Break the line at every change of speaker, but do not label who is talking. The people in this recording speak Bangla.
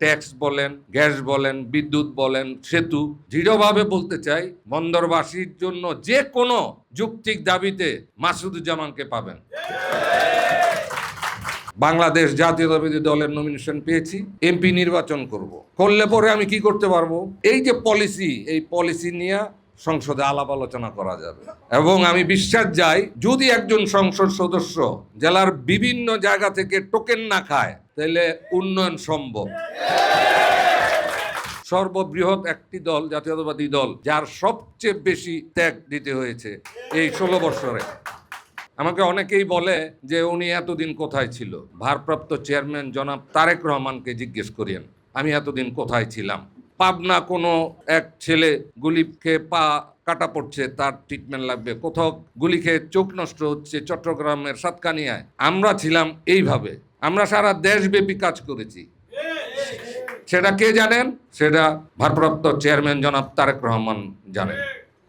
ট্যাক্স বলেন, গ্যাস বলেন, বিদ্যুৎ বলেন, সেতু, দৃঢ়ভাবে বলতে চাই বন্দরবাসীর জন্য যে কোনো যৌক্তিক দাবিতে মাসুদুজ্জামানকে পাবেন। বাংলাদেশ জাতীয়তাবাদী দলের নমিনেশন পেয়েছি, এমপি নির্বাচন করলে পরে আমি কি করতে পারবো, এই যে পলিসি, এই পলিসি নিয়ে সংসদে আলাপ আলোচনা করা যাবে। এবং আমি বিশ্বাস যাই যদি একজন সংসদ সদস্য জেলার বিভিন্ন জায়গা থেকে টোকেন না খায় তাহলে উন্নয়ন সম্ভব। সর্ববৃহৎ একটি দল, জাতীয়তাবাদী দল, যার সবচেয়ে বেশি ত্যাগ দিতে হয়েছে এই 16 বছরে। আমাকে অনেকেই বলে যে উনি এতদিন কোথায় ছিল। ভারপ্রাপ্ত চেয়ারম্যান জনাব তারেক রহমানকে জিজ্ঞেস করিয়েন আমি এতদিন কোথায় ছিলাম। পাবনা কোনো এক ছেলে গুলি খেয়ে পা কাটা পড়ছে, তার ট্রিটমেন্ট লাগবে। কোথাও গুলি খেয়ে চোখ নষ্ট হচ্ছে চট্টগ্রামের সাতকানিয়ায়। আমরা ছিলাম এইভাবে, আমরা সারা দেশব্যাপী কাজ করেছি। সেটা কে জানেন? সেটা ভারপ্রাপ্ত চেয়ারম্যান জনাব তারেক রহমান জানেন।